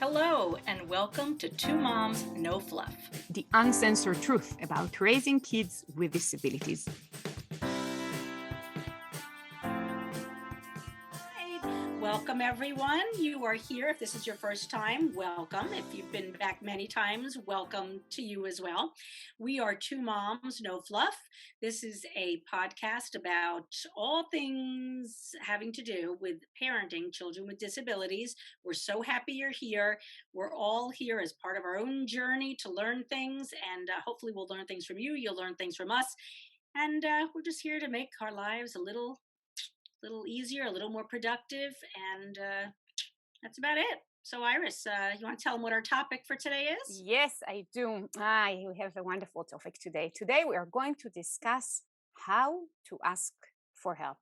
Hello, and welcome to Two Moms, No Fluff. The uncensored truth about raising kids with disabilities. Welcome, everyone. You are here. If this is your first time, welcome. If you've been back many times, welcome to you as well. We are Two Moms, No Fluff. This is a podcast about all things having to do with parenting children with disabilities. We're so happy you're here. We're all here as part of our own journey to learn things, and hopefully we'll learn things from you. You'll learn things from us. And we're just here to make our lives a little easier, a little more productive, and that's about it. So Iris, you want to tell them what our topic for today is? Yes, I do. We have a wonderful topic today. Today we are going to discuss how to ask for help,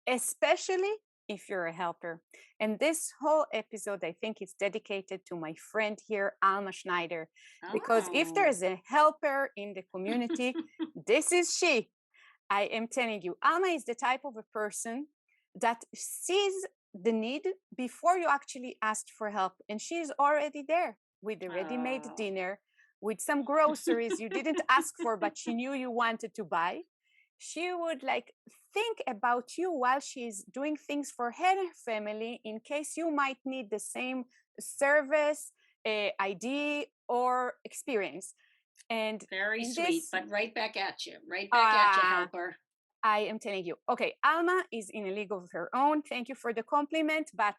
especially if you're a helper. And this whole episode, I think, is dedicated to my friend here, Alma Schneider, because if there's a helper in the community, this is she. I am telling you, Alma is the type of a person that sees the need before you actually asked for help. And she's already there with the ready-made dinner, with some groceries you didn't ask for, but she knew you wanted to buy. She would think about you while she's doing things for her family in case you might need the same service, ID, or experience. And very sweet, but right back at you, helper. I am telling you. Okay, Alma is in a league of her own. Thank you for the compliment, but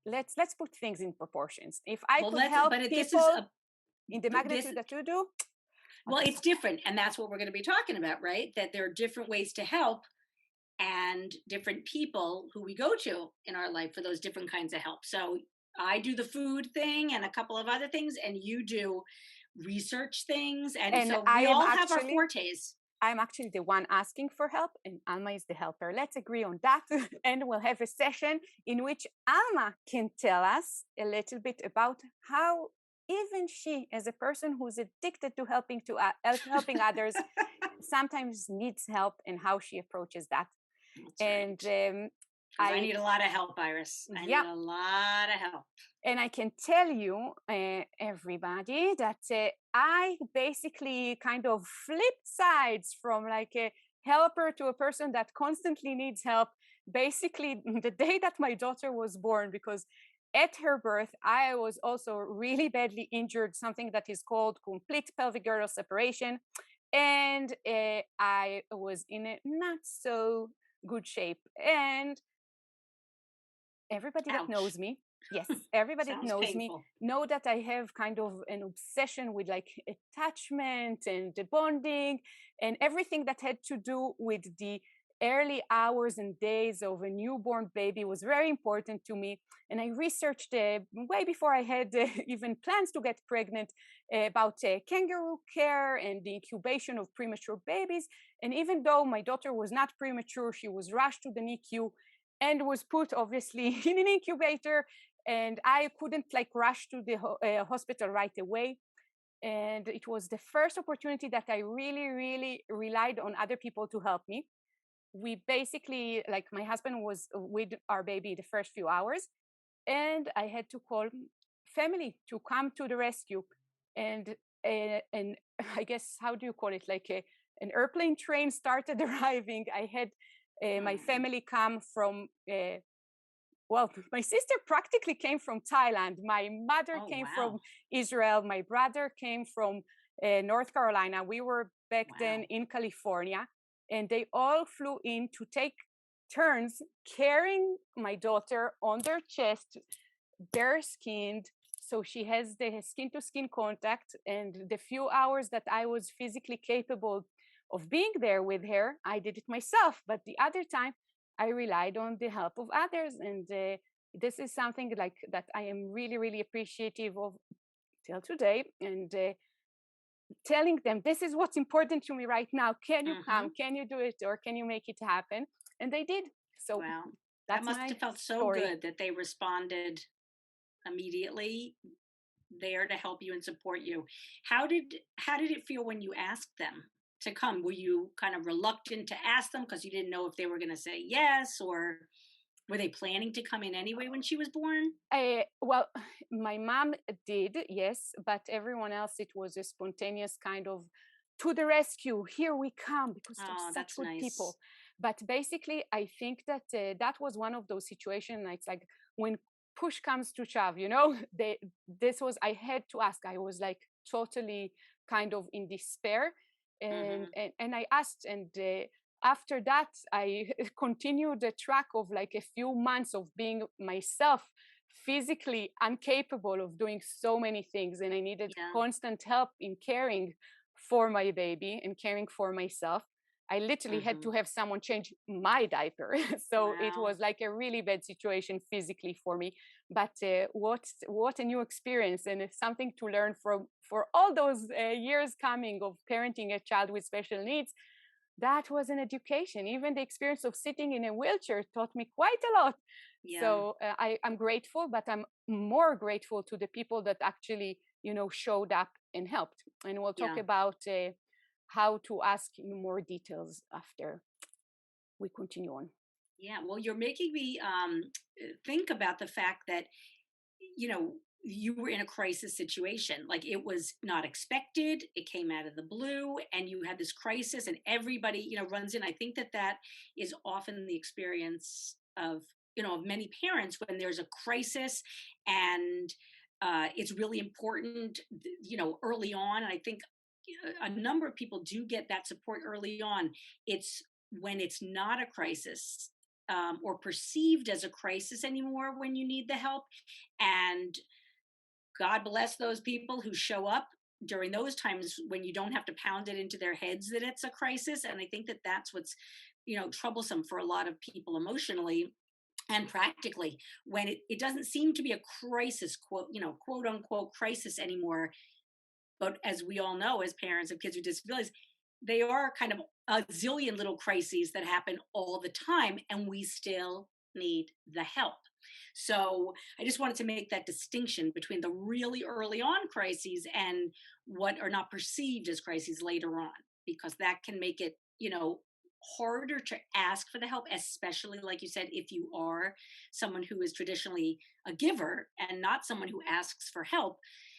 let's put things in proportions. If I could help people in the magnitude that you do, well, it's different, and that's what we're going to be talking about, right? That there are different ways to help, and different people who we go to in our life for those different kinds of help. So I do the food thing and a couple of other things, and you do research things, and so we all have our fortes. I'm actually the one asking for help, and Alma is the helper. Let's agree on that, and we'll have a session in which Alma can tell us a little bit about how even she, as a person who's addicted to helping others, sometimes needs help, and how she approaches that. That's and I need a lot of help, Iris. I need a lot of help. And I can tell you, everybody, that I basically kind of flipped sides from a helper to a person that constantly needs help, basically the day that my daughter was born, because at her birth, I was also really badly injured, something that is called complete pelvic girdle separation. And I was in a not so good shape. And everybody that knows me, yes, everybody that knows me know that I have kind of an obsession with attachment and the bonding and everything that had to do with the early hours and days of a newborn baby was very important to me. And I researched way before I had even plans to get pregnant about kangaroo care and the incubation of premature babies. And even though my daughter was not premature, she was rushed to the NICU and was put obviously in an incubator, and I couldn't rush to the hospital right away. And it was the first opportunity that I really, really relied on other people to help me. We basically, my husband was with our baby the first few hours, and I had to call family to come to the rescue. And I guess, how do you call it? An airplane train started arriving. I had my family come from, my sister practically came from Thailand. My mother came from Israel. My brother came from North Carolina. We were back then in California, and they all flew in to take turns carrying my daughter on their chest, bare skinned. So she has the skin to skin contact, and the few hours that I was physically capable of being there with her, I did it myself. But the other time, I relied on the help of others. And this is something that I am really, really appreciative of till today. And telling them, this is what's important to me right now. Can you come? Can you do it? Or can you make it happen? And they did. So that must have felt so good that they responded immediately, there to help you and support you. How did it feel when you asked them to come? Were you kind of reluctant to ask them because you didn't know if they were going to say yes, or Were they planning to come in anyway when she was born? Well, my mom did, yes, but everyone else, it was a spontaneous kind of to the rescue. Here we come because they're Oh, such that's good nice. people. But basically, I think that that was one of those situations. It's like when push comes to shove, this was, I had to ask. I was like totally kind of in despair. And, Mm-hmm. and I asked, and after that, I continued the track of like a few months of being myself, physically incapable of doing so many things. And I needed Yeah. constant help in caring for my baby and caring for myself. I literally had Mm-hmm. to have someone change my diaper. So it Wow. was like a really bad situation physically for me. But what a new experience, and it's something to learn from for all those years coming of parenting a child with special needs. That was an education. Even the experience of sitting in a wheelchair taught me quite a lot. Yeah. So I'm grateful, but I'm more grateful to the people that actually, showed up and helped. And we'll talk Yeah. about how to ask in more details after we continue on. Yeah. Well, you're making me think about the fact that, you know, you were in a crisis situation. Like it was not expected. It came out of the blue and you had this crisis and everybody, runs in. I think that that is often the experience of, of many parents when there's a crisis and it's really important, early on. And I think a number of people do get that support early on. It's when it's not a crisis or perceived as a crisis anymore when you need the help. And God bless those people who show up during those times when you don't have to pound it into their heads that it's a crisis. And I think that that's what's, troublesome for a lot of people emotionally and practically when it doesn't seem to be a crisis, quote unquote crisis anymore. But as we all know, as parents of kids with disabilities, they are kind of a zillion little crises that happen all the time, and we still need the help. So I just wanted to make that distinction between the really early on crises and what are not perceived as crises later on, because that can make it, harder to ask for the help, especially like you said, if you are someone who is traditionally a giver and not someone who asks for help.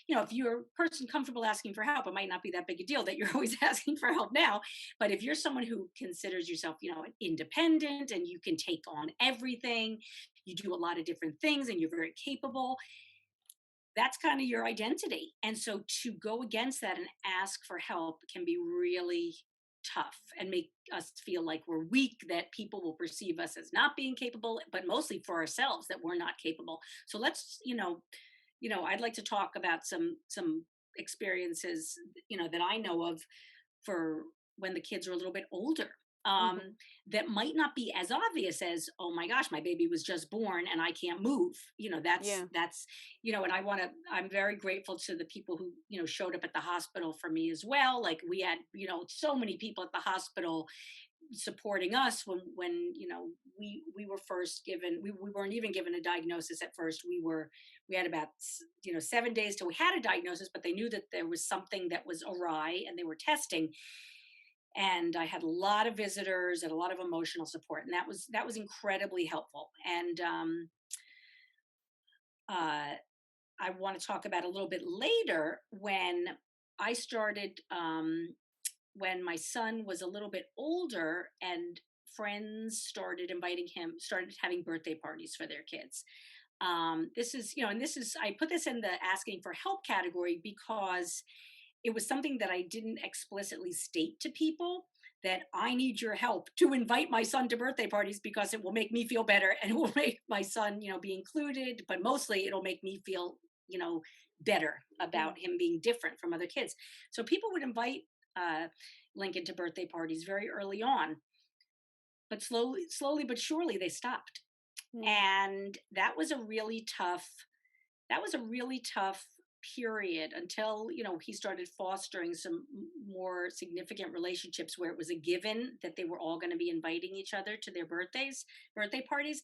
If you're a person comfortable asking for help, it might not be that big a deal that you're always asking for help now. But if you're someone who considers yourself, independent and you can take on everything, you do a lot of different things and you're very capable, that's kind of your identity. And so to go against that and ask for help can be really tough and make us feel like we're weak, that people will perceive us as not being capable, but mostly for ourselves that we're not capable. So let's, I'd like to talk about some experiences, that I know of for when the kids are a little bit older. Um, Mhm. that might not be as obvious as, oh my gosh, my baby was just born and I can't move. Yeah. And I'm very grateful to the people who, showed up at the hospital for me as well. Like we had, so many people at the hospital supporting us when we were first given, we weren't even given a diagnosis at first. We had about 7 days till we had a diagnosis, but they knew that there was something that was awry and they were testing. And I had a lot of visitors and a lot of emotional support, and that was incredibly helpful. And uh I want to talk about a little bit later when I started, when my son was a little bit older and friends started having birthday parties for their kids. This is, and this is, I put this in the asking for help category because it was something that I didn't explicitly state to people, that I need your help to invite my son to birthday parties because it will make me feel better and it will make my son, be included, but mostly it'll make me feel, better Mm. about him being different from other kids. So people would invite uh, Lincoln to birthday parties very early on, but slowly but surely they stopped. Mm. And that was a really tough period until he started fostering some more significant relationships where it was a given that they were all going to be inviting each other to their birthday parties.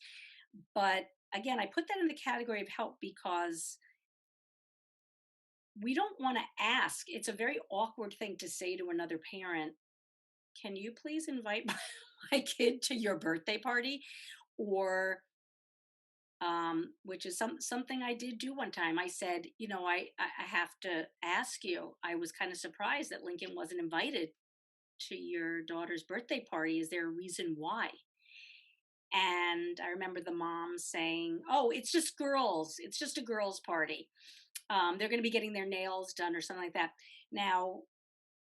But again, I put that in the category of help because we don't want to ask. It's a very awkward thing to say to another parent, can you please invite my kid to your birthday party? Or which is something I did do one time. I said, I have to ask you. I was kind of surprised that Lincoln wasn't invited to your daughter's birthday party. Is there a reason why? And I remember the mom saying, "Oh, it's just girls. It's just a girls' party. They're going to be getting their nails done or something like that." Now,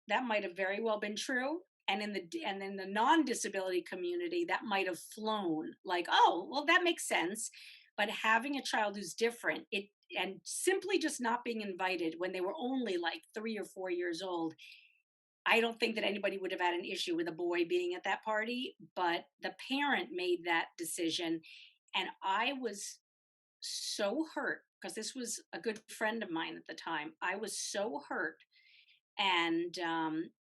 that might have very well been true. And in the non-disability community, that might have flown like, "Oh, well, that makes sense." But having a child who's different, it and simply just not being invited when they were only like 3 or 4 years old, I don't think that anybody would have had an issue with a boy being at that party, but the parent made that decision. And I was so hurt because this was a good friend of mine at the time. I was so hurt. And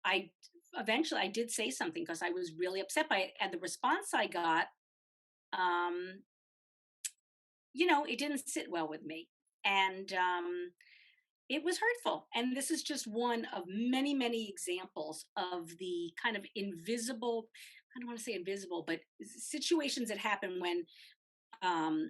I eventually I did say something because I was really upset by it. And the response I got, um, it didn't sit well with me. And it was hurtful. And this is just one of many, many examples of the kind of invisible, I don't want to say invisible, but situations that happen when um,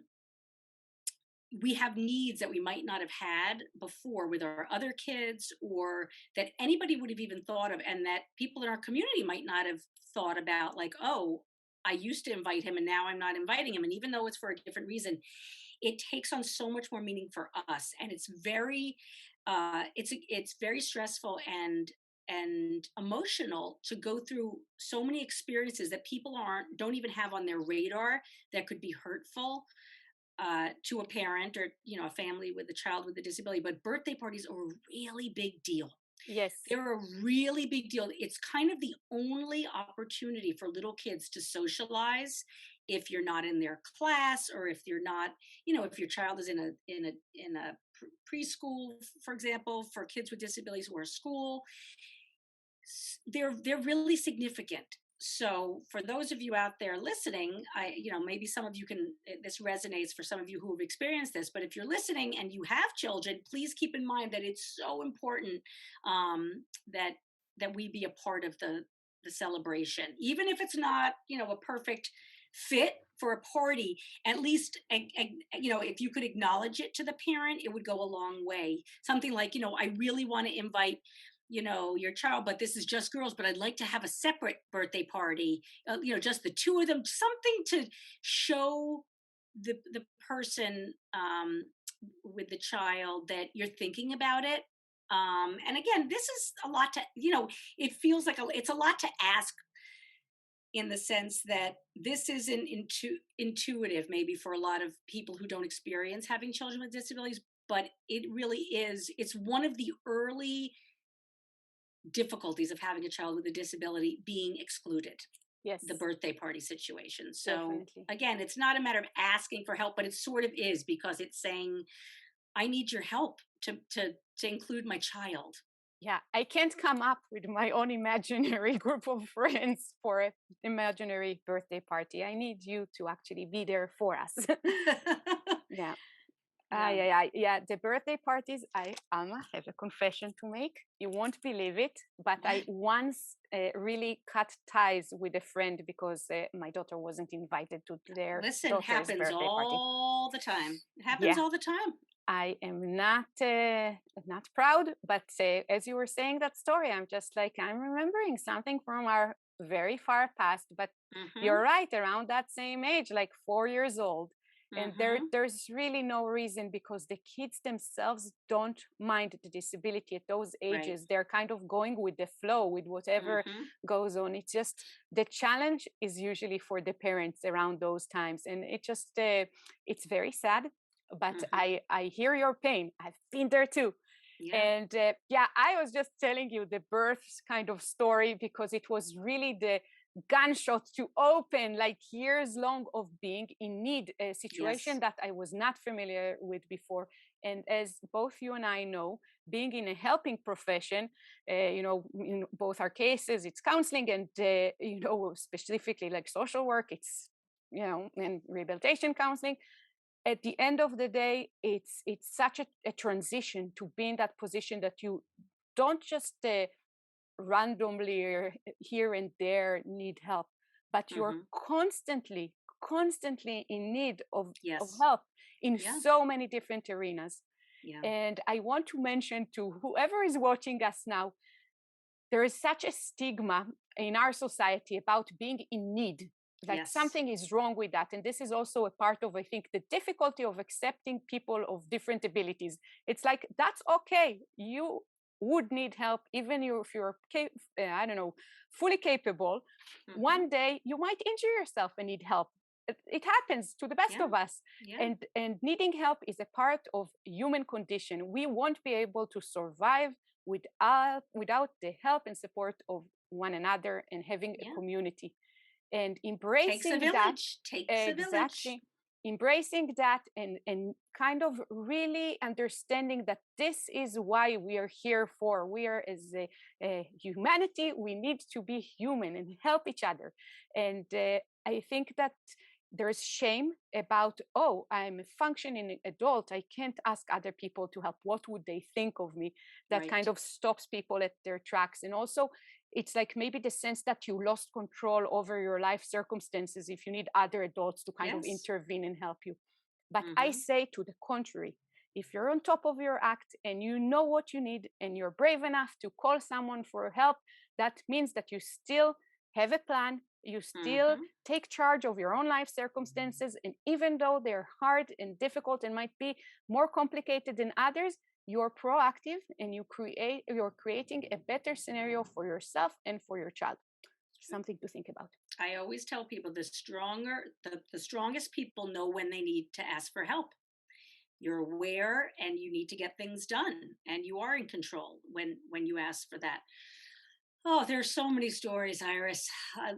we have needs that we might not have had before with our other kids, or that anybody would have even thought of, and that people in our community might not have thought about, like, oh, I used to invite him and now I'm not inviting him. And even though it's for a different reason, it takes on so much more meaning for us. And it's very stressful and emotional to go through so many experiences that people don't even have on their radar, that could be hurtful to a parent, or a family with a child with a disability. But birthday parties are a really big deal. Yes. They're a really big deal. It's kind of the only opportunity for little kids to socialize if you're not in their class, or if you're not, if your child is in a preschool, for example, for kids with disabilities, or a school. They're really significant. So for those of you out there listening, maybe some of you this resonates for some of you who have experienced this. But if you're listening and you have children, please keep in mind that it's so important, that we be a part of the celebration, even if it's not a perfect fit for a party. At least, if you could acknowledge it to the parent, it would go a long way. Something like, I really want to invite your child, but this is just girls, but I'd like to have a separate birthday party, just the two of them, something to show the person, with the child, that you're thinking about it. And again, this is a lot to, it feels like it's a lot to ask, in the sense that this isn't intuitive, maybe, for a lot of people who don't experience having children with disabilities. But it really is. It's one of the early difficulties of having a child with a disability, being excluded. Yes. The birthday party situation. So Definitely. Again, it's not a matter of asking for help, but it sort of is, because it's saying, I need your help to include my child. Yeah, I can't come up with my own imaginary group of friends for an imaginary birthday party. I need you to actually be there for us. Yeah. Yeah. The birthday parties, I, Alma, have a confession to make. You won't believe it, but I once really cut ties with a friend because my daughter wasn't invited to their daughter's happens birthday party. all the time. It happens all the time. I am not proud, but as you were saying that story, I'm just like, I'm remembering something from our very far past. But you're right, around that same age, like 4 years old. And there's really no reason, because the kids themselves don't mind the disability at those ages. Right. They're kind of going with the flow, with whatever goes on. It's just the challenge is usually for the parents around those times. And it just, it's very sad, but I hear your pain. I've been there too. Yeah. And I was just telling you the birth kind of story because it was really the gunshot to open like years long of being in need, a situation that I was not familiar with before. And as both you and I know, being in a helping profession, in both our cases, it's counseling, and specifically like social work, it's and rehabilitation counseling. At the end of the day, it's such a transition to be in that position that you don't just randomly here and there need help, but you're constantly in need of Yes. help in Yeah. so many different arenas. Yeah. And I want to mention to whoever is watching us now, there is such a stigma in our society about being in need, like Yes. something is wrong with that. And this is also a part of, I think, the difficulty of accepting people of different abilities. It's like, that's okay. You would need help, even if you're, I don't know, fully capable. Mm-hmm. One day you might injure yourself and need help. It happens to the best Yeah. of us. Yeah. And needing help is a part of human condition. We won't be able to survive without the help and support of one another and having a Yeah. community, and Takes a embracing that. village. Takes a village. Exactly, embracing that, and kind of really understanding that this is why we are here for. We are, as a humanity, we need to be human and help each other. And I think that there's shame about, oh, I'm a functioning adult, I can't ask other people to help, what would they think of me? That kind Right. of stops people at their tracks. And also, it's like maybe the sense that you lost control over your life circumstances if you need other adults to kind of Yes. intervene and help you. But I Mm-hmm. say to the contrary, if you're on top of your act and you know what you need and you're brave enough to call someone for help, that means that you still have a plan, you still Mm-hmm. take charge of your own life circumstances. And even though they're hard and difficult and might be more complicated than others, you're proactive and you're creating a better scenario for yourself and for your child. Something to think about. I always tell people the strongest people know when they need to ask for help. You're aware and you need to get things done, and you are in control when you ask for that. Oh, there's so many stories, Iris.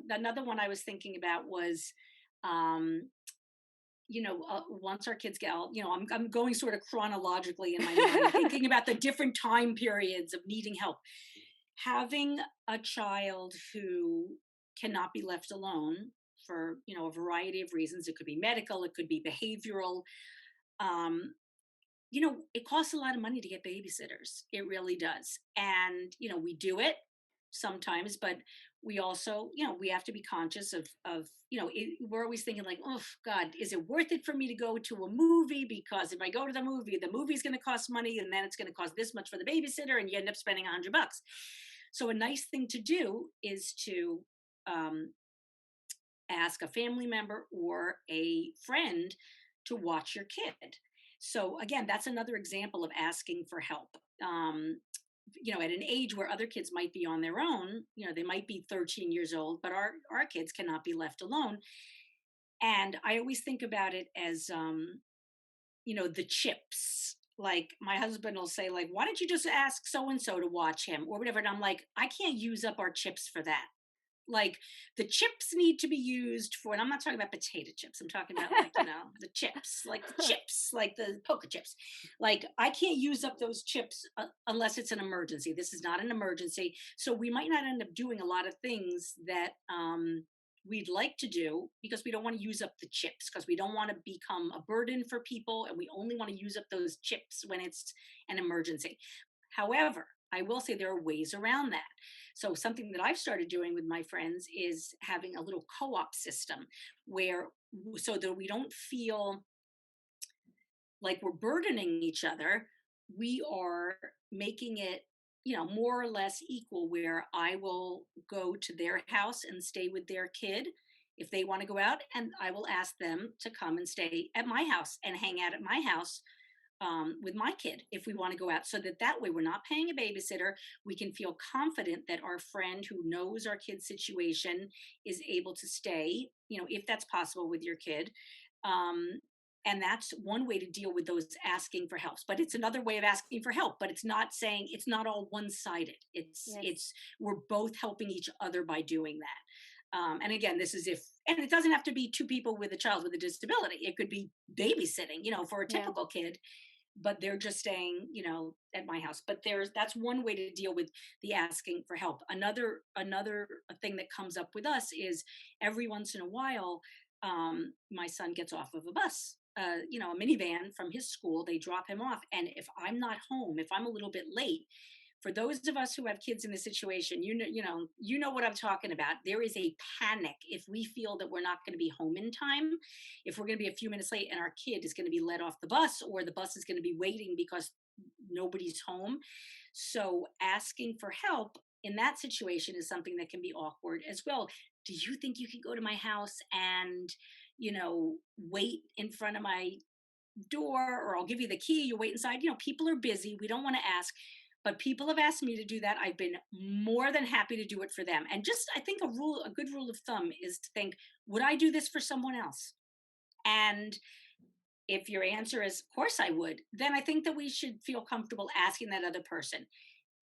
Another one I was thinking about was, um, once our kids get out, I'm going sort of chronologically in my mind, thinking about the different time periods of needing help. Having a child who cannot be left alone for, a variety of reasons. It could be medical, it could be behavioral. Um, it costs a lot of money to get babysitters. It really does. And, we do it sometimes, but we also, we have to be conscious of, we're always thinking like, oh God, is it worth it for me to go to a movie? Because if I go to the movie's going to cost money, and then it's going to cost this much for the babysitter, and you end up spending $100. So a nice thing to do is to, um, ask a family member or a friend to watch your kid. So again, that's another example of asking for help. At an age where other kids might be on their own, they might be 13 years old, but our kids cannot be left alone. And I always think about it as, the chips. Like my husband will say, like, why don't you just ask so and so to watch him or whatever? And I'm like, I can't use up our chips for that. Like, the chips need to be used for, and I'm not talking about potato chips. I'm talking about, like, the chips, like the chips, like the poker chips. Like, I can't use up those chips unless it's an emergency. This is not an emergency. So we might not end up doing a lot of things that we'd like to do because we don't want to use up the chips, because we don't want to become a burden for people. And we only want to use up those chips when it's an emergency. However, I will say there are ways around that. So, something that I've started doing with my friends is having a little co op system where, so that we don't feel like we're burdening each other, we are making it, more or less equal, where I will go to their house and stay with their kid if they want to go out, and I will ask them to come and stay at my house and hang out at my house with my kid if we want to go out, so that way we're not paying a babysitter. We can feel confident that our friend who knows our kid's situation is able to stay, if that's possible with your kid. um, and that's one way to deal with those asking for help, but it's another way of asking for help, but it's not saying, it's not all one-sided. it's Yes. it's we're both helping each other by doing that. And again, this is if, and it doesn't have to be two people with a child with a disability. It could be babysitting, for a Yeah. typical kid, but they're just staying, at my house. But that's one way to deal with the asking for help. Another thing that comes up with us is every once in a while, my son gets off of a bus, a minivan from his school. They drop him off, and if I'm not home, if I'm a little bit late, For those of us who have kids in this situation, you know what I'm talking about. There is a panic if we feel that we're not going to be home in time, if we're going to be a few minutes late and our kid is going to be let off the bus, or the bus is going to be waiting because nobody's home. So asking for help in that situation is something that can be awkward as well. Do you think you can go to my house and, wait in front of my door, or I'll give you the key, you wait inside? People are busy. We don't want to ask, but people have asked me to do that. I've been more than happy to do it for them. And just, I think a good rule of thumb is to think, would I do this for someone else? And if your answer is, of course I would, then I think that we should feel comfortable asking that other person.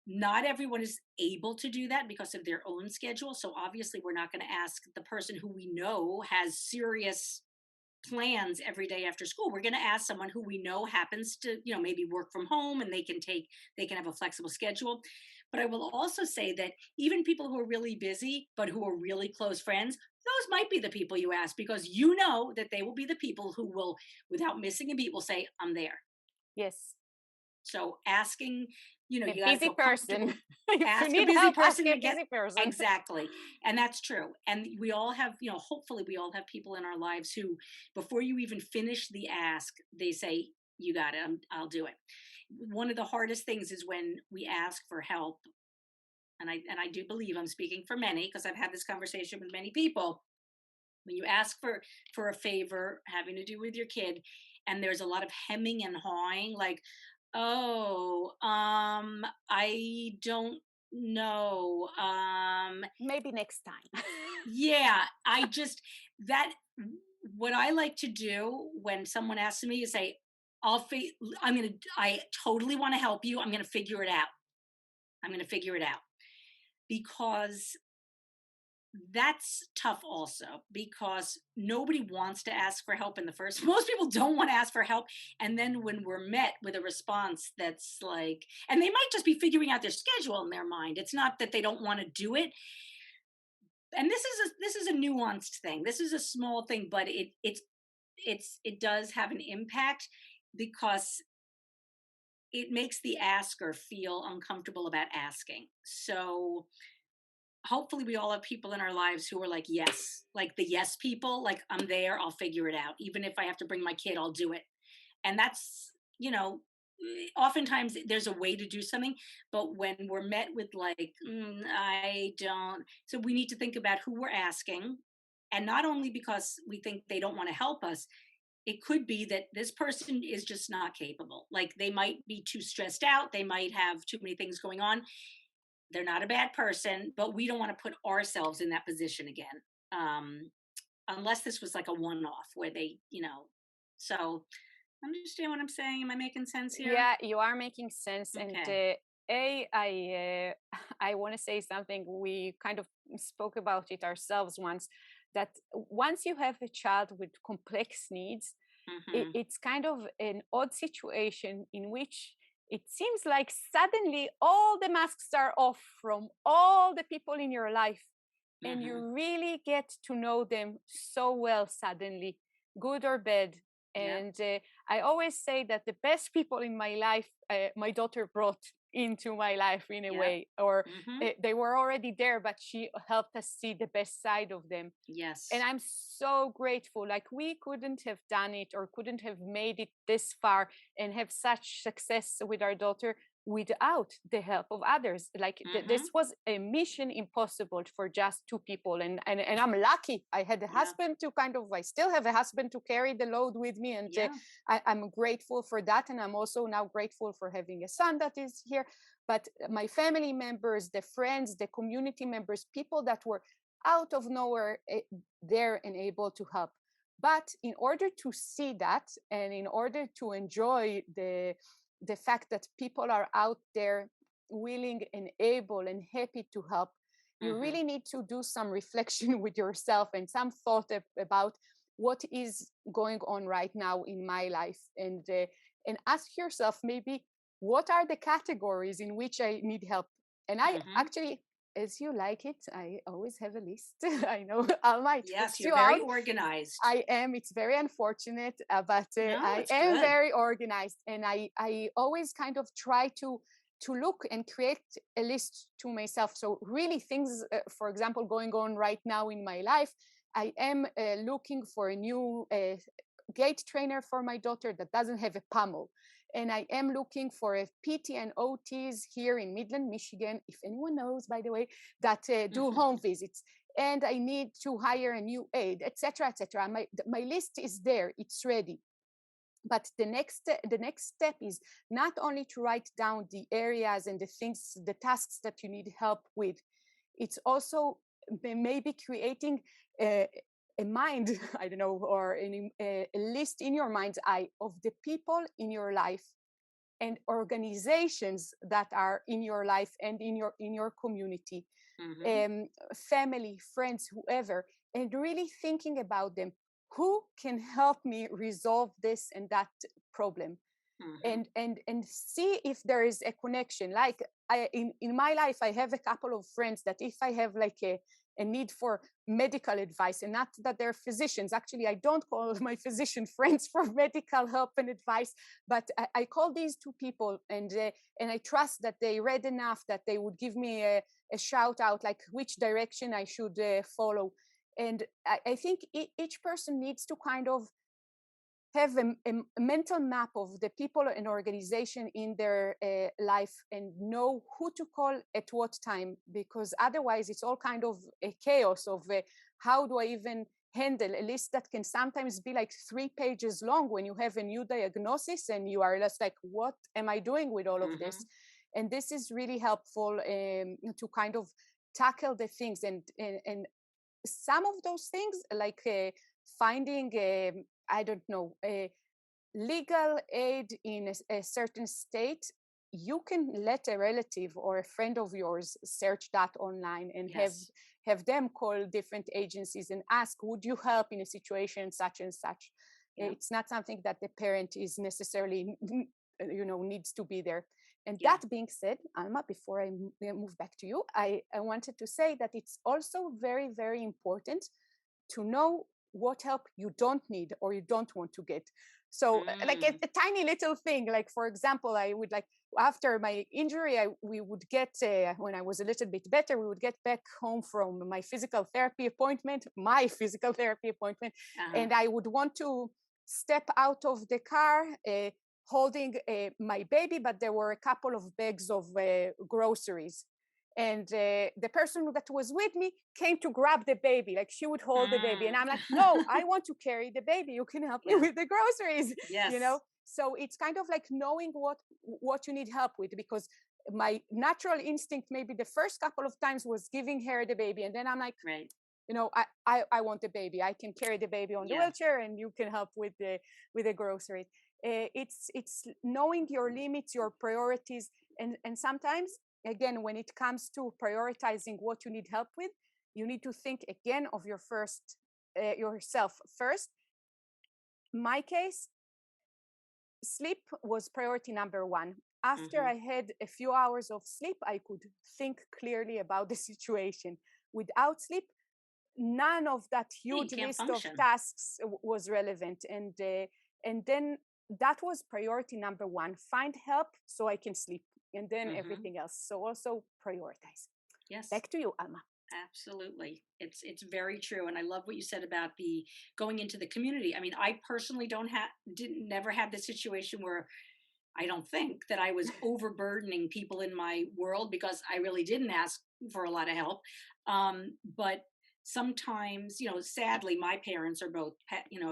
Not everyone is able to do that because of their own schedule. So obviously, we're not going to ask the person who we know has serious plans every day after school. We're going to ask someone who we know happens to, maybe work from home, and they can have a flexible schedule. But I will also say that even people who are really busy, but who are really close friends, those might be the people you ask, because you know that they will be the people who will, without missing a beat, will say, I'm there. Yes. So asking, you A got to busy feel person. ask You a need busy help, person ask to a get busy person. exactly. And that's true. And we all have, hopefully we all have people in our lives who, before you even finish the ask, they say, you got it, I'll do it. One of the hardest things is when we ask for help. And I do believe I'm speaking for many, because I've had this conversation with many people. When you ask for a favor having to do with your kid, and there's a lot of hemming and hawing, like, oh, I don't know. Maybe next time. Yeah, I just that what I like to do when someone asks me is say, I totally want to help you. I'm gonna figure it out. I'm gonna figure it out. Because that's tough also, because nobody wants to ask for help in the first. Most people don't want to ask for help, and then when we're met with a response that's like, and they might just be figuring out their schedule in their mind, it's not that they don't want to do it. And this is a nuanced thing, this is a small thing, but it does have an impact, because it makes the asker feel uncomfortable about asking. So hopefully we all have people in our lives who are like, yes, like the yes people, like, I'm there, I'll figure it out, even if I have to bring my kid, I'll do it. And that's, oftentimes there's a way to do something, but when we're met with like, I don't, so we need to think about who we're asking. And not only because we think they don't want to help us, it could be that this person is just not capable, like they might be too stressed out, they might have too many things going on. They're not a bad person, but we don't want to put ourselves in that position again. Um, Unless this was like a one-off where they, so understand what I'm saying? Am I making sense here? Yeah, you are making sense. And Okay. I want to say something. We kind of spoke about it ourselves once, that once you have a child with complex needs, Mm-hmm. it's kind of an odd situation in which it seems like suddenly all the masks are off from all the people in your life, and Mm-hmm. you really get to know them so well suddenly, good or bad. Yep. And I always say that the best people in my life, my daughter brought into my life in a Yep. way, or Mm-hmm. they were already there, but she helped us see the best side of them. And Yes. I'm so grateful. Like, we couldn't have done it or couldn't have made it this far and have such success with our daughter without the help of others. Like, Mm-hmm. this was a mission impossible for just two people. And I'm lucky I had a Yeah. husband to I still have a husband to carry the load with me. And Yeah. I'm grateful for that. And I'm also now grateful for having a son that is here. But my family members, the friends, the community members, people that were out of nowhere there and able to help. But in order to see that, and in order to enjoy the fact that people are out there willing and able and happy to help, you Mm-hmm. really need to do some reflection with yourself and some thought about what is going on right now in my life, and ask yourself, maybe, what are the categories in which I need help. And I Mm-hmm. actually, as you like it, I always have a list. I know I might Yes, freak you're you very out. organized. I am. It's very unfortunate, but No, I it's am good. very organized, and I always kind of try to to look and create a list to myself. So really things, for example, going on right now in my life, I am looking for a new gait trainer for my daughter that doesn't have a pommel. And I am looking for a PT and OTs here in Midland, Michigan, if anyone knows, by the way, that do home visits. And I need to hire a new aide, etc., etc. My list is there; it's ready. But the next step is not only to write down the areas and the things, the tasks that you need help with. It's also maybe creating a mind, I don't know, or a list in your mind's eye of the people in your life and organizations that are in your life and in your community, family, friends, whoever, and really thinking about them. Who can help me resolve this and that problem? And see if there is a connection. Like in my life, I have a couple of friends that if I have like a need for medical advice, and not that they're physicians, actually I don't call my physician friends for medical help and advice, but I call these two people, and I trust that they read enough that they would give me a shout out, like which direction I should follow. And I think each person needs to kind of have a mental map of the people and organization in their life and know who to call at what time, because otherwise it's all kind of a chaos of how do I even handle a list that can sometimes be like 3 pages long when you have a new diagnosis and you are just like, what am I doing with all of this? And this is really helpful to kind of tackle the things, and some of those things like finding I don't know, a legal aid in a certain state. You can let a relative or a friend of yours search that online and have them call different agencies and ask, would you help in a situation such and such? It's not something that the parent is necessarily, needs to be there. And that being said, Alma, before I move back to you, I wanted to say that it's also very, very important to know what help you don't need or you don't want to get. So like a tiny little thing, like for example, I would like, after my injury, we would get, when I was a little bit better, we would get back home from my physical therapy appointment, and I would want to step out of the car holding my baby, but there were a couple of bags of groceries. And the person that was with me came to grab the baby, like she would hold the baby. And I'm like, no, I want to carry the baby. You can help me with the groceries, So it's kind of like knowing what you need help with, because my natural instinct, maybe the first couple of times, was giving her the baby. And then I'm like, I want the baby. I can carry the baby on the wheelchair and you can help with the groceries. It's knowing your limits, your priorities. And sometimes, again, when it comes to prioritizing what you need help with, you need to think again of yourself first. My case, sleep was priority number one. After I had a few hours of sleep, I could think clearly about the situation. Without sleep, none of that huge list of tasks was relevant. And then that was priority number one. Find help so I can sleep, and then everything else. So also prioritize. Back to you, Alma. Absolutely. It's very true. And I love what you said about the going into the community. I mean, I personally never had the situation where I don't think that I was overburdening people in my world, because I really didn't ask for a lot of help. But sometimes, sadly, my parents are both,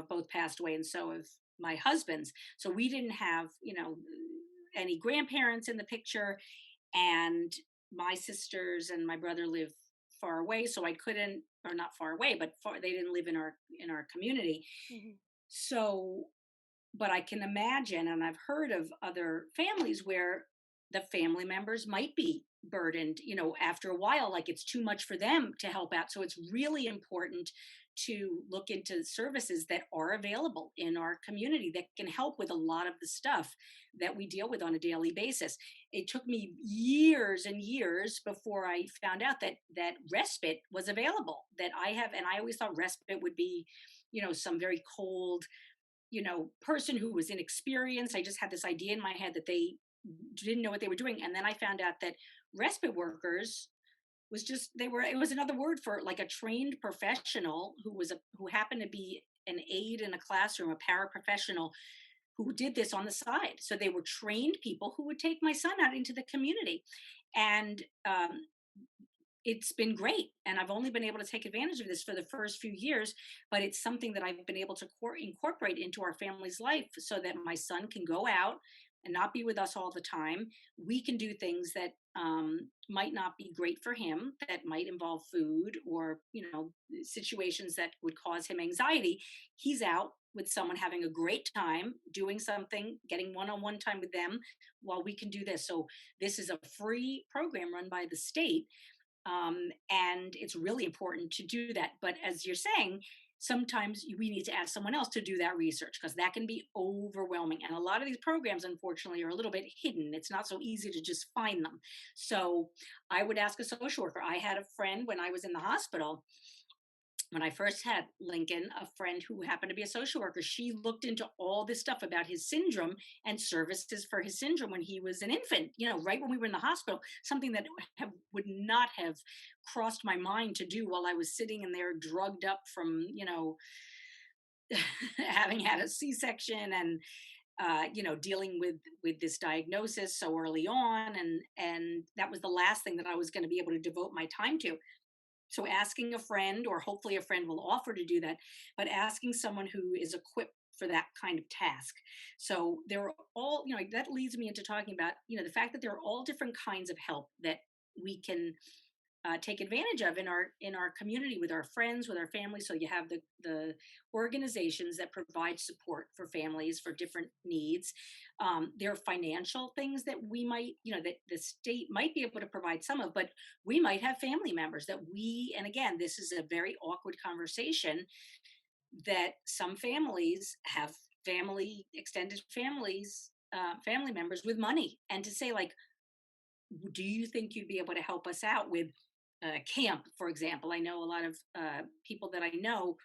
both passed away, and so have my husband's. So we didn't have, any grandparents in the picture, and my sisters and my brother live far away, so I couldn't, or not far away, but they didn't live in our community. So, but I can imagine, and I've heard of other families where the family members might be burdened, after a while, like it's too much for them to help out. So it's really important to look into services that are available in our community that can help with a lot of the stuff that we deal with on a daily basis. It took me years and years before I found out that respite was available, that I have, and I always thought respite would be, some very cold, person who was inexperienced. I just had this idea in my head that they didn't know what they were doing. And then I found out that respite workers it was another word for like a trained professional who happened to be an aide in a classroom, a paraprofessional who did this on the side. So they were trained people who would take my son out into the community. And it's been great. And I've only been able to take advantage of this for the first few years, but it's something that I've been able to incorporate into our family's life so that my son can go out and not be with us all the time. We can do things that might not be great for him, that might involve food or, situations that would cause him anxiety. He's out with someone having a great time, doing something, getting one-on-one time with them while we can do this. So this is a free program run by the state, and it's really important to do that. But as you're saying, sometimes we need to ask someone else to do that research because that can be overwhelming. And a lot of these programs, unfortunately, are a little bit hidden. It's not so easy to just find them. So I would ask a social worker. I had a friend when I was in the hospital. When I first had Lincoln, a friend who happened to be a social worker, she looked into all this stuff about his syndrome and services for his syndrome when he was an infant, right when we were in the hospital, something that would not have crossed my mind to do while I was sitting in there drugged up from, having had a C-section and, dealing with this diagnosis so early on. And that was the last thing that I was going to be able to devote my time to. So asking a friend, or hopefully a friend will offer to do that, but asking someone who is equipped for that kind of task. So there are all, that leads me into talking about, the fact that there are all different kinds of help that we can take advantage of in our community, with our friends, with our families. So you have the organizations that provide support for families for different needs. There are financial things that we might, that the state might be able to provide some of, but we might have family members and again, this is a very awkward conversation, that some families have extended families, family members with money, and to say, like, do you think you'd be able to help us out with camp, for example? I know a lot of people that I know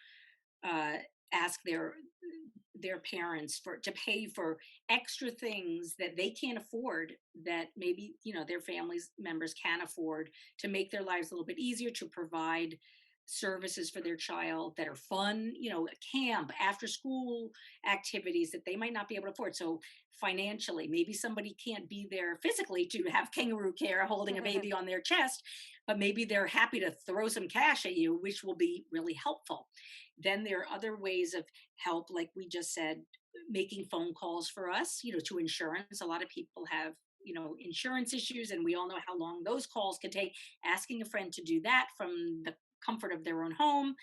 uh, ask their parents to pay for extra things that they can't afford, that maybe their families members can afford, to make their lives a little bit easier, to provide services for their child that are fun, a camp, after school activities that they might not be able to afford. So financially, maybe somebody can't be there physically to have kangaroo care holding a baby on their chest, but maybe they're happy to throw some cash at you, which will be really helpful. Then there are other ways of help, like we just said, making phone calls for us, to insurance. A lot of people have insurance issues, and we all know how long those calls can take. Asking a friend to do that from the comfort of their own home.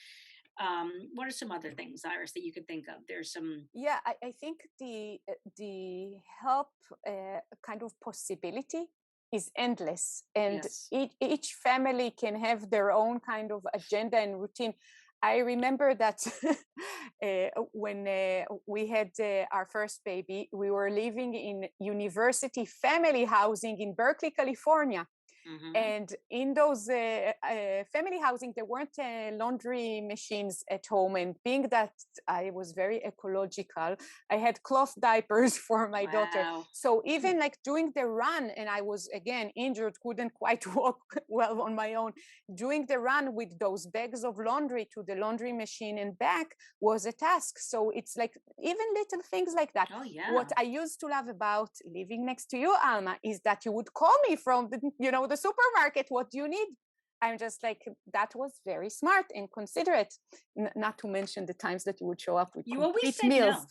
What are some other things, Iris, that you could think of? There's some. Yeah, I think the help kind of possibility is endless, and Yes. each family can have their own kind of agenda and routine. I remember that when we had our first baby, we were living in university family housing in Berkeley, California. Mm-hmm. And in those family housing, there weren't laundry machines at home. And being that I was very ecological, I had cloth diapers for my daughter. So even like doing the run, and I was again injured, couldn't quite walk well on my own, doing the run with those bags of laundry to the laundry machine and back was a task. So it's like even little things like that. Oh, yeah. What I used to love about living next to you, Alma, is that you would call me from the supermarket. What do you need? I'm just like, that was very smart and considerate. Not to mention the times that you would show up with you always said meals. No.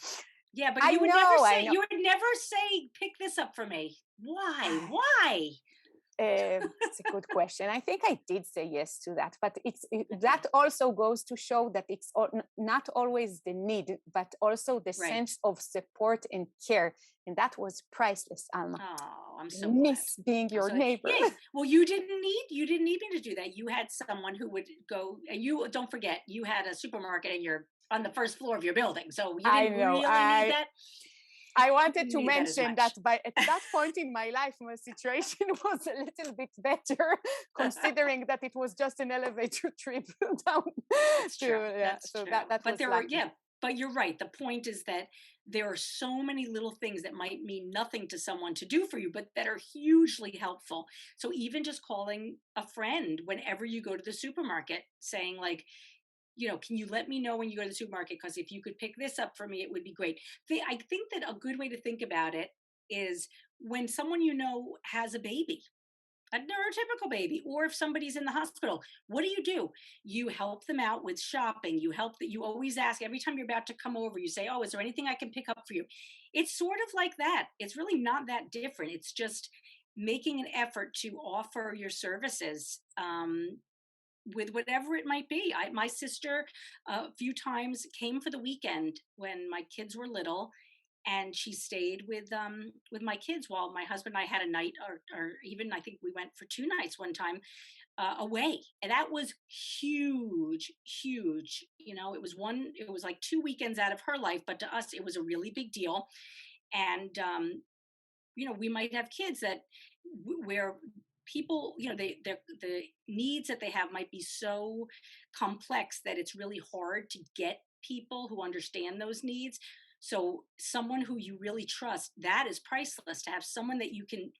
Yeah, but you would never say, pick this up for me. Why? It's a good question. I think I did say yes to that, but that also goes to show that it's not always the need, but also the sense of support and care. And that was priceless, Alma. Oh, I'm so miss glad. Being your neighbor. Yeah. Well, you didn't need me to do that. You had someone who would go, and you don't forget, you had a supermarket on the first floor of your building. So you didn't really need that. I wanted to mention that at that point in my life, my situation was a little bit better, considering that it was just an elevator trip down. That's true. So that was But you're right. The point is that there are so many little things that might mean nothing to someone to do for you, but that are hugely helpful. So even just calling a friend whenever you go to the supermarket, saying like, can you let me know when you go to the supermarket? Because if you could pick this up for me, it would be great. I think that a good way to think about it is when someone has a baby, a neurotypical baby, or if somebody's in the hospital, what do? You help them out with shopping. You always ask every time you're about to come over, you say, oh, is there anything I can pick up for you? It's sort of like that. It's really not that different. It's just making an effort to offer your services with whatever it might be. My sister a few times came for the weekend when my kids were little, and she stayed with my kids while my husband and I had a night, or even I think we went for 2 nights one time away, and that was huge, huge. It was like 2 weekends out of her life, but to us it was a really big deal. And we might have kids where people, the needs that they have might be so complex that it's really hard to get people who understand those needs. So someone who you really trust, that is priceless. To have someone that you can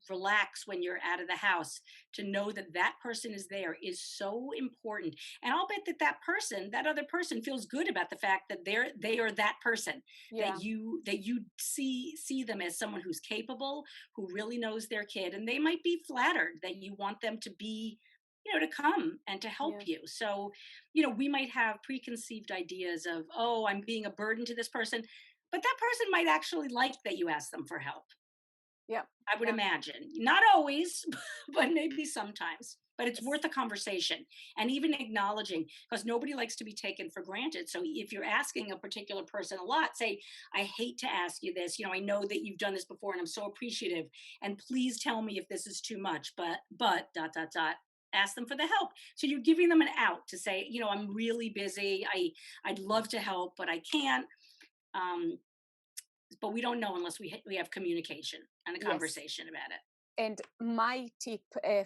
relax when you're out of the house, to know that that person is there, is so important. And I'll bet that other person feels good about the fact that they are that person, Yeah. that you see them as someone who's capable, who really knows their kid, and they might be flattered that you want them to be, to come and to help Yeah. you. So, we might have preconceived ideas of, oh, I'm being a burden to this person, but that person might actually like that you ask them for help. Yeah. I would Yeah. imagine. Not always, but maybe sometimes. But it's Yes. worth a conversation and even acknowledging, because nobody likes to be taken for granted. So if you're asking a particular person a lot, say, I hate to ask you this. I know that you've done this before and I'm so appreciative. And please tell me if this is too much. But dot dot dot. Ask them for the help. So you're giving them an out to say, I'm really busy. I'd love to help, but I can't. Um, but we don't know unless we have communication and a Yes. conversation about it. And my tip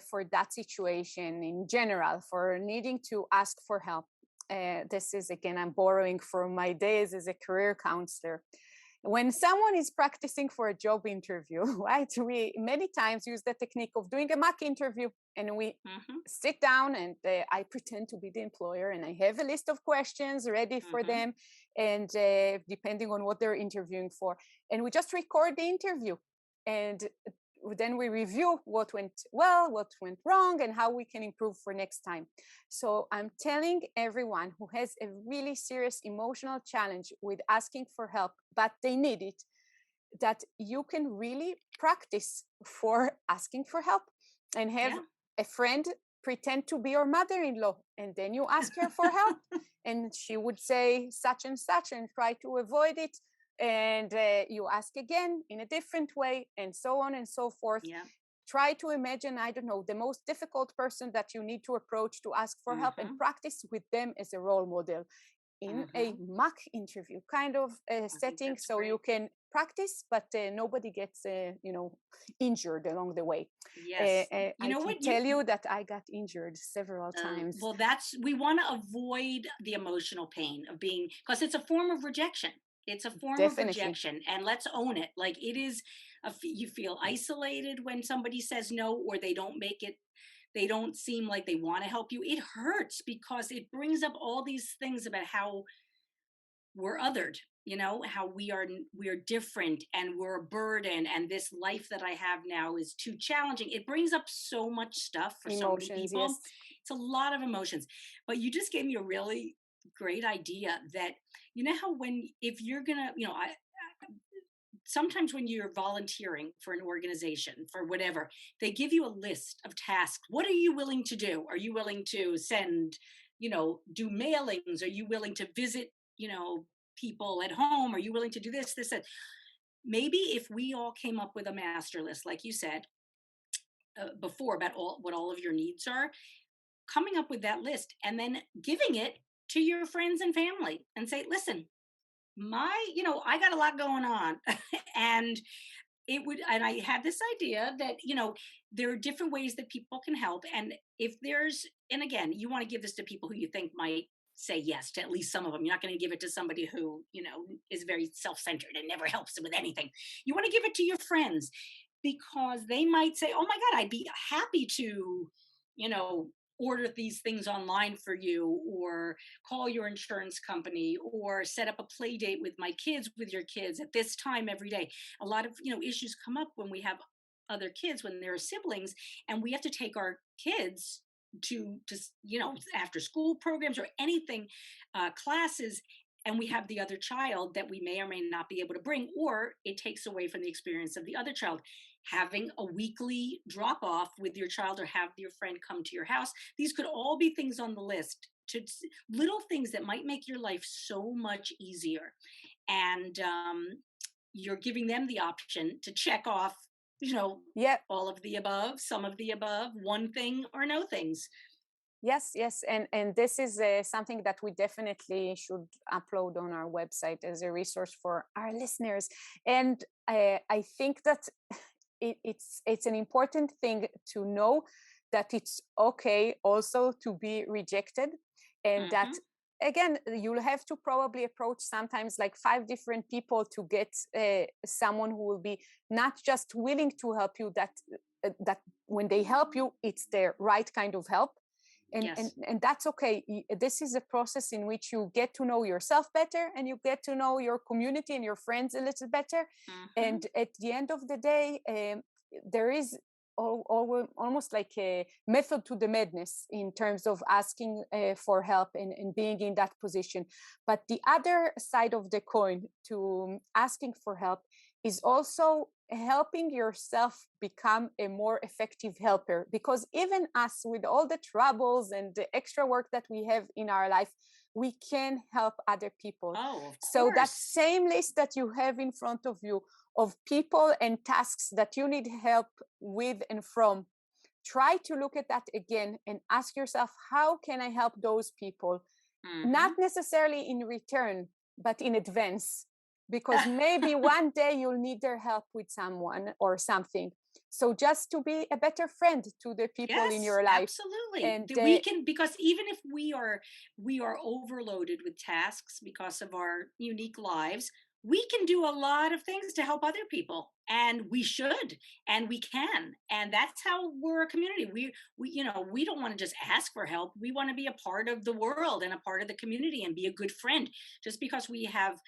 for that situation in general, for needing to ask for help, this is again, I'm borrowing from my days as a career counselor. When someone is practicing for a job interview, right, we many times use the technique of doing a mock interview, and we Hmm. sit down and I pretend to be the employer and I have a list of questions ready for Hmm. them, and depending on what they're interviewing for, and we just record the interview. And then we review what went well, what went wrong, and how we can improve for next time. So I'm telling everyone who has a really serious emotional challenge with asking for help, but they need it, that you can really practice for asking for help, and have Yeah. a friend pretend to be your mother-in-law, and then you ask her for help and she would say such and such and try to avoid it, and you ask again in a different way, and so on and so forth. Yeah. Try to imagine, I don't know, the most difficult person that you need to approach to ask for help, and Hmm. practice with them as a role model in a Hmm. mock interview kind of I think setting, that's so you great. can practice, but nobody gets injured along the way. Yes. You I know can what tell you that I got injured several times. well, we want to avoid the emotional pain of being, because it's a form of rejection. It's a form of Definitely. rejection, and let's own it. Like it is, you feel isolated when somebody says no, or they don't seem like they want to help you. It hurts because it brings up all these things about how we're othered, how we are different and we're a burden, and this life that I have now is too challenging. It brings up so much stuff for so many Emotions, yes. people. It's a lot of emotions. But you just gave me a really great idea that, how when if you're gonna, sometimes when you're volunteering for an organization for whatever, they give you a list of tasks. What are you willing to do? Are you willing to send, do mailings? Are you willing to visit, people at home? Are you willing to do this, that? Maybe if we all came up with a master list, like you said before, about what all of your needs are, coming up with that list and then giving it to your friends and family and say, listen, I got a lot going on. And I had this idea that, there are different ways that people can help. And if there's, and again, you want to give this to people who you think might say yes to at least some of them. You're not going to give it to somebody who, is very self-centered and never helps with anything. You want to give it to your friends because they might say, "Oh my God, I'd be happy to, you know, order these things online for you, or call your insurance company, or set up a play date with my kids, with your kids at this time every day." A lot of, issues come up when we have other kids, when they're siblings, and we have to take our kids to after school programs or anything, classes, and we have the other child that we may or may not be able to bring, or it takes away from the experience of the other child. Having a weekly drop off with your child, or have your friend come to your house, these could all be things on the list, little things that might make your life so much easier. And you're giving them the option to check off, Yeah. all of the above, some of the above, one thing or no things. Yes, yes, and this is something that we definitely should upload on our website as a resource for our listeners. And I think that it's an important thing to know that it's okay also to be rejected, and that Hmm. again you'll have to probably approach sometimes like 5 different people to get someone who will be not just willing to help you, that when they help you it's the right kind of help, and Yes. that's okay. This is a process in which you get to know yourself better, and you get to know your community and your friends a little better. Hmm. And at the end of the day, there is almost like a method to the madness in terms of asking for help and being in that position. But the other side of the coin to asking for help is also helping yourself become a more effective helper, because even us, with all the troubles and the extra work that we have in our life, we can help other people. Oh, of So that course. same list that you have in front of you of people and tasks that you need help with and from, try to look at that again and ask yourself, how can I help those people? Not Hmm. necessarily in return, but in advance, because maybe one day you'll need their help with someone or something. So just to be a better friend to the people in Yes, your life. absolutely. And We can, because even if we are overloaded with tasks because of our unique lives, we can do a lot of things to help other people, and we should, and we can. And that's how we're a community. We don't want to just ask for help. We want to be a part of the world and a part of the community and be a good friend. Just because we have,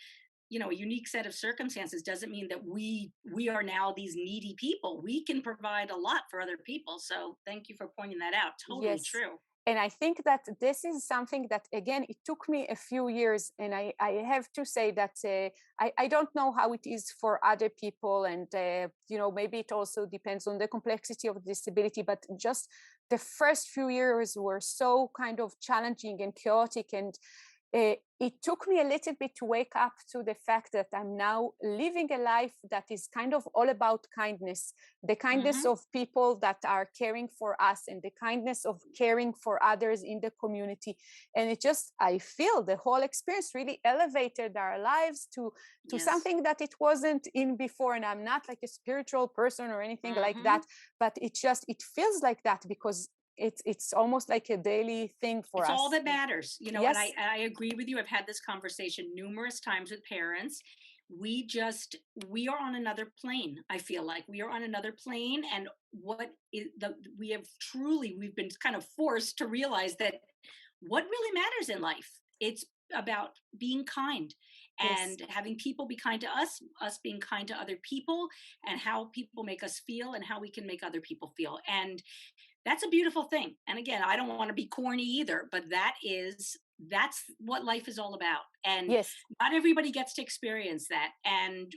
a unique set of circumstances doesn't mean that we are now these needy people. We can provide a lot for other people. So thank you for pointing that out. Totally yes, true. and I think that this is something that, again, it took me a few years, and I have to say that I don't know how it is for other people, and maybe it also depends on the complexity of the disability, but just the first few years were so kind of challenging and chaotic, and it took me a little bit to wake up to the fact that I'm now living a life that is kind of all about kindness, the kindness Hmm. of people that are caring for us, and the kindness of caring for others in the community. And I feel the whole experience really elevated our lives to Yes. something that it wasn't in before. And I'm not like a spiritual person or anything like that, Hmm. but it feels like that because it's almost like a daily thing for It's all us. that matters, and I, Yes. I agree with you. I've had this conversation numerous times with parents. We are on another plane. I feel like we are on another plane, and we've been kind of forced to realize that what really matters in life, it's about being kind Yes. and having people be kind to us being kind to other people, and how people make us feel and how we can make other people feel. And that's a beautiful thing. And again, I don't want to be corny either, but that's what life is all about. And Yes. not everybody gets to experience that. And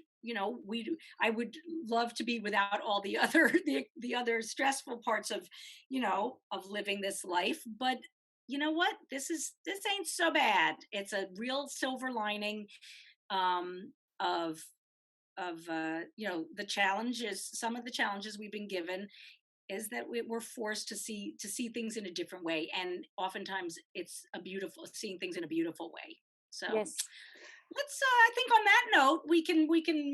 I would love to be without all the other the other stressful parts of, of living this life. But you know what? This ain't so bad. It's a real silver lining, of the challenges, some of the challenges we've been given, is that we're forced to see things in a different way, and oftentimes it's a beautiful seeing things in a beautiful way. So Yes. let's I think on that note we can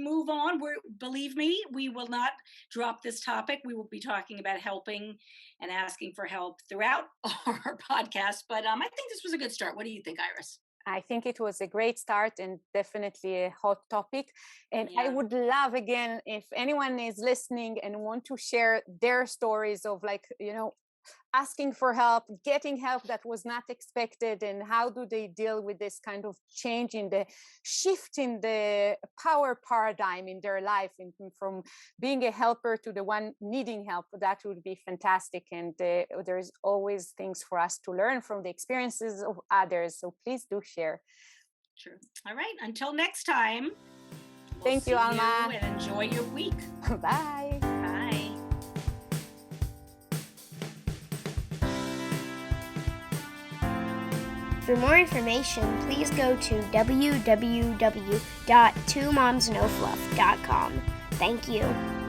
move on. Believe me, we will not drop this topic. We will be talking about helping and asking for help throughout our podcast, but I think this was a good start. What do you think, Iris? I think it was a great start and definitely a hot topic. And I Yeah. would love, again, if anyone is listening and want to share their stories of, like, asking for help, getting help that was not expected, and how do they deal with this kind of change in the shift in the power paradigm in their life, from being a helper to the one needing help. That would be fantastic. And there's always things for us to learn from the experiences of others. So please do share. True. All right. Until next time. Thank you, Alma. And enjoy your week. Bye. Bye. For more information, please go to www.twomomsnofluff.com. Thank you.